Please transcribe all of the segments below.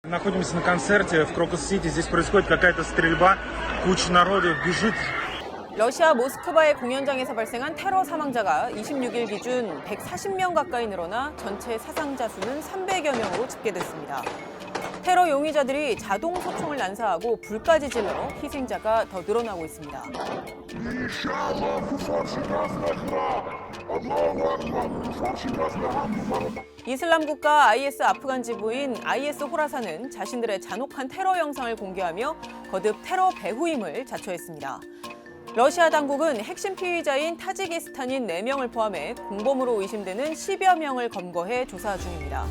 Находимся на концерте в Крокус-Сити. Здесь происходит какая-то стрельба, куча народу бежит. 러시아 모스크바의 공연장에서 발생한 테러 사망자가 26일 기준 140명 가까이 늘어나 전체 사상자 수는 300여 명으로 집계됐습니다. 테러 용의자들이 자동 소총을 난사하고 불까지 질러 희생자가 더 늘어나고 있습니다. 이슬람 국가 IS 아프간 지부인 IS 호라산은 자신들의 잔혹한 테러 영상을 공개하며 거듭 테러 배후임을 자처했습니다. 러시아 당국은 핵심 피의자인 타지키스탄인 4명을 포함해 공범으로 의심되는 10여 명을 검거해 조사 중입니다.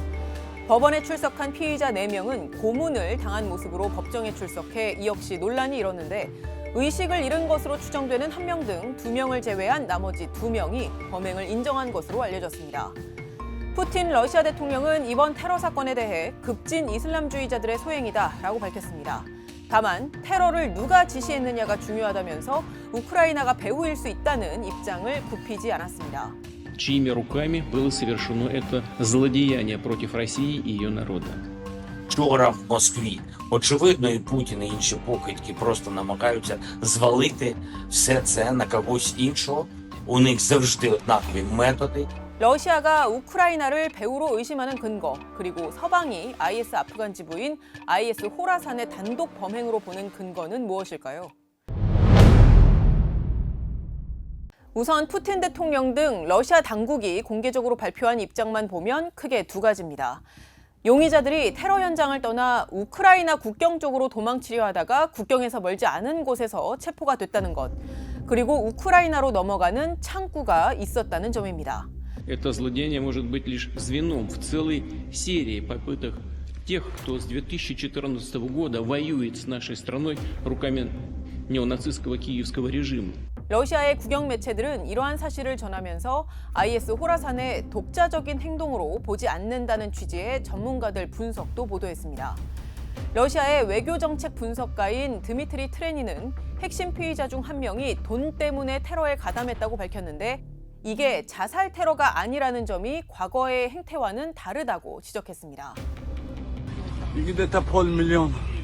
법원에 출석한 피의자 4명은 고문을 당한 모습으로 법정에 출석해 이 역시 논란이 일었는데 의식을 잃은 것으로 추정되는 1명 등 2명을 제외한 나머지 2명이 범행을 인정한 것으로 알려졌습니다. 푸틴 러시아 대통령은 이번 테러 사건에 대해 급진 이슬람주의자들의 소행이다라고 밝혔습니다. 다만 테러를 누가 지시했느냐가 중요하다면서 우크라이나가 배후일 수 있다는 입장을 굽히지 않았습니다. Чьими руками было совершено это злодеяние против России и ее народа. Вчора в Москві, очевидно, і Путін, і інші покидьки просто намагаються звалити все це на когось іншого. У них завжди однакові методи. 러시아가 우크라이나를 배후로 의심하는 근거, 그리고 서방이 IS 아프간 지부인 IS 호라산의 단독 범행으로 보는 근거는 무엇일까요? 우선 푸틴 대통령 등 러시아 당국이 공개적으로 발표한 입장만 보면 크게 2가지입니다. 용의자들이 테러 현장을 떠나 우크라이나 국경 쪽으로 도망치려 하다가 국경에서 멀지 않은 곳에서 체포가 됐다는 것, 그리고 우크라이나로 넘어가는 창구가 있었다는 점입니다. Это злодеяние может быть лишь звеном в целой серии попыток тех, кто с 2014 года воюет с нашей страной руками неонацистского киевского режима. 러시아의 국영 매체들은 이러한 사실을 전하면서 IS 호라산의 독자적인 행동으로 보지 않는다는 취지의 전문가들 분석도 보도했습니다. 러시아의 외교정책 분석가인 드미트리 트레니는 핵심 피의자 중 1명이 돈 때문에 테러에 가담했다고 밝혔는데 이게 자살 테러가 아니라는 점이 과거의 행태와는 다르다고 지적했습니다. 이게 где-то 500,000.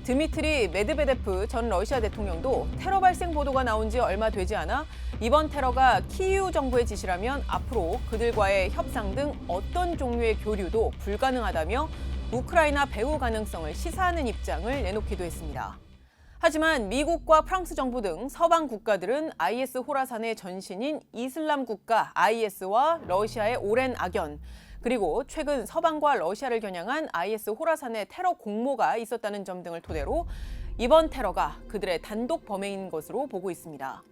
드미트리 메드베데프 전 러시아 대통령도 테러 발생 보도가 나온 지 얼마 되지 않아 이번 테러가 키이우 정부의 지시라면 앞으로 그들과의 협상 등 어떤 종류의 교류도 불가능하다며 우크라이나 배후 가능성을 시사하는 입장을 내놓기도 했습니다. 하지만 미국과 프랑스 정부 등 서방 국가들은 IS 호라산의 전신인 이슬람 국가 IS와 러시아의 오랜 악연, 그리고 최근 서방과 러시아를 겨냥한 IS 호라산의 테러 공모가 있었다는 점 등을 토대로 이번 테러가 그들의 단독 범행인 것으로 보고 있습니다.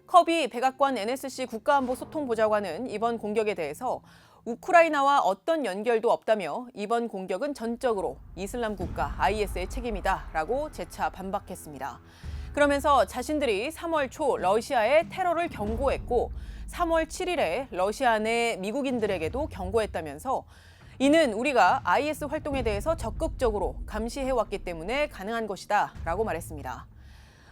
커비 백악관 NSC 국가안보소통보좌관은 이번 공격에 대해서 우크라이나와 어떤 연결도 없다며 이번 공격은 전적으로 이슬람 국가 IS의 책임이다라고 재차 반박했습니다. 그러면서 자신들이 3월 초 러시아에 테러를 경고했고 3월 7일에 러시아 내 미국인들에게도 경고했다면서 이는 우리가 IS 활동에 대해서 적극적으로 감시해왔기 때문에 가능한 것이다 라고 말했습니다.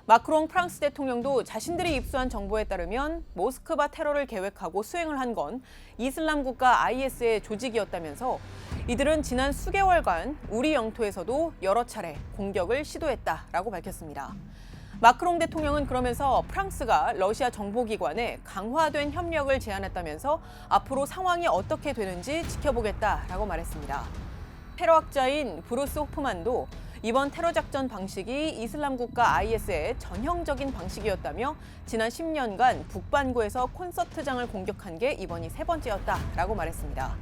마크롱 프랑스 대통령도 자신들이 입수한 정보에 따르면 모스크바 테러를 계획하고 수행을 한 건 이슬람 국가 IS의 조직이었다면서 이들은 지난 수개월간 우리 영토에서도 여러 차례 공격을 시도했다라고 밝혔습니다. 마크롱 대통령은 그러면서 프랑스가 러시아 정보기관에 강화된 협력을 제안했다면서 앞으로 상황이 어떻게 되는지 지켜보겠다라고 말했습니다. 테러학자인 브루스 호프만도 이번 테러 작전 방식이 이슬람 국가 IS의 전형적인 방식이었다며 지난 10년간 북반구에서 콘서트장을 공격한 게 이번이 3번째였다라고 말했습니다.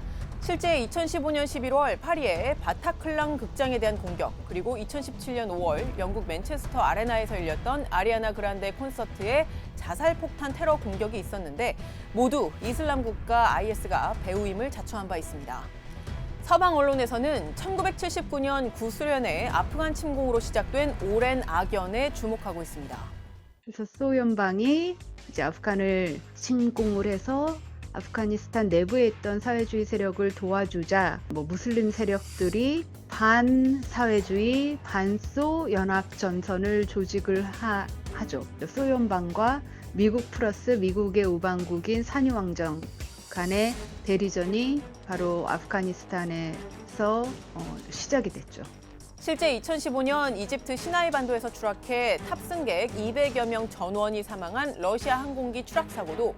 실제 2015년 11월 파리의 바타클랑 극장에 대한 공격, 그리고 2017년 5월 영국 맨체스터 아레나에서 열렸던 아리아나 그란데 콘서트의 자살 폭탄 테러 공격이 있었는데 모두 이슬람 국가 IS가 배후임을 자처한 바 있습니다. 서방 언론에서는 1979년 구소련의 아프간 침공으로 시작된 오랜 악연에 주목하고 있습니다. 그래서 소연방이 이제 아프간을 침공을 해서 아프가니스탄 내부에 있던 사회주의 세력을 도와주자 무슬림 세력들이 반사회주의 반소 연합 전선을 조직을 하죠. 소연방과 미국 플러스 미국의 우방국인 산유왕정 간의 대리전이 바로 아프가니스탄에서 때부터 시작이 됐죠. 실제 2015년 이집트 시나이 반도에서 추락해 탑승객 200여 명 전원이 사망한 러시아 항공기 추락 사고도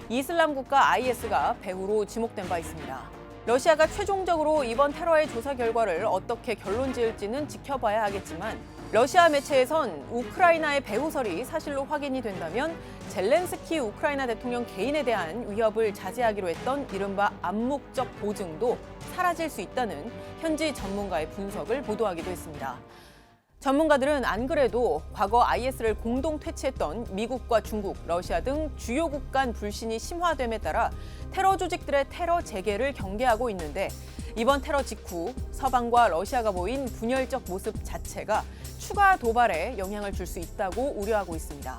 이슬람 국가 IS가 배후로 지목된 바 있습니다. 러시아가 최종적으로 이번 테러의 조사 결과를 어떻게 결론 지을지는 지켜봐야 하겠지만 러시아 매체에선 우크라이나의 배후설이 사실로 확인이 된다면 젤렌스키 우크라이나 대통령 개인에 대한 위협을 자제하기로 했던 이른바 암묵적 보증도 사라질 수 있다는 현지 전문가의 분석을 보도하기도 했습니다. 전문가들은 안 그래도 과거 IS를 공동 퇴치했던 미국과 중국, 러시아 등 주요국 간 불신이 심화됨에 따라 테러 조직들의 테러 재개를 경계하고 있는데 이번 테러 직후 서방과 러시아가 보인 분열적 모습 자체가 추가 도발에 영향을 줄 수 있다고 우려하고 있습니다.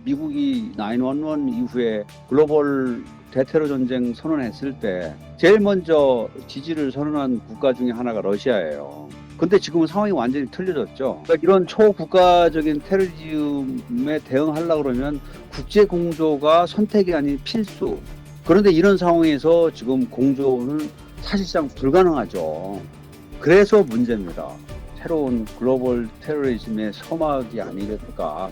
미국이 9/11 이후에 글로벌 대테러 전쟁 선언했을 때 제일 먼저 지지를 선언한 국가 중에 하나가 러시아예요. 근데 지금은 상황이 완전히 틀려졌죠. 그러니까 이런 초국가적인 테러리즘에 대응하려고 그러면 국제 공조가 선택이 아닌 필수. 그런데 이런 상황에서 지금 공조는 사실상 불가능하죠. 그래서 문제입니다. 새로운 글로벌 테러리즘의 서막이 아니겠을까.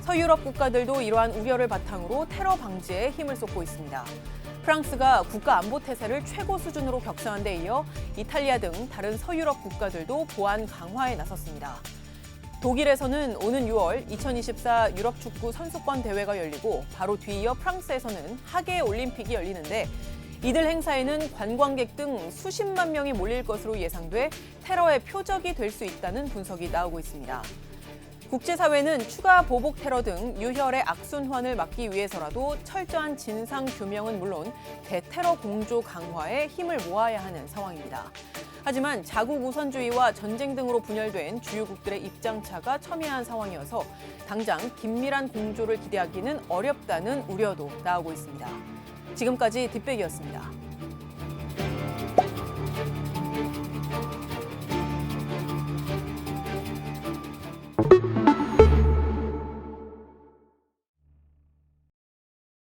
서유럽 국가들도 이러한 우려를 바탕으로 테러 방지에 힘을 쏟고 있습니다. 프랑스가 국가 안보 태세를 최고 수준으로 격상한 데 이어 이탈리아 등 다른 서유럽 국가들도 보안 강화에 나섰습니다. 독일에서는 오는 6월 2024 유럽 축구 선수권 대회가 열리고 바로 뒤이어 프랑스에서는 하계 올림픽이 열리는데 이들 행사에는 관광객 등 수십만 명이 몰릴 것으로 예상돼 테러의 표적이 될 수 있다는 분석이 나오고 있습니다. 국제사회는 추가 보복 테러 등 유혈의 악순환을 막기 위해서라도 철저한 진상 규명은 물론 대테러 공조 강화에 힘을 모아야 하는 상황입니다. 하지만 자국 우선주의와 전쟁 등으로 분열된 주요국들의 입장차가 첨예한 상황이어서 당장 긴밀한 공조를 기대하기는 어렵다는 우려도 나오고 있습니다. 지금까지 뒷백이었습니다.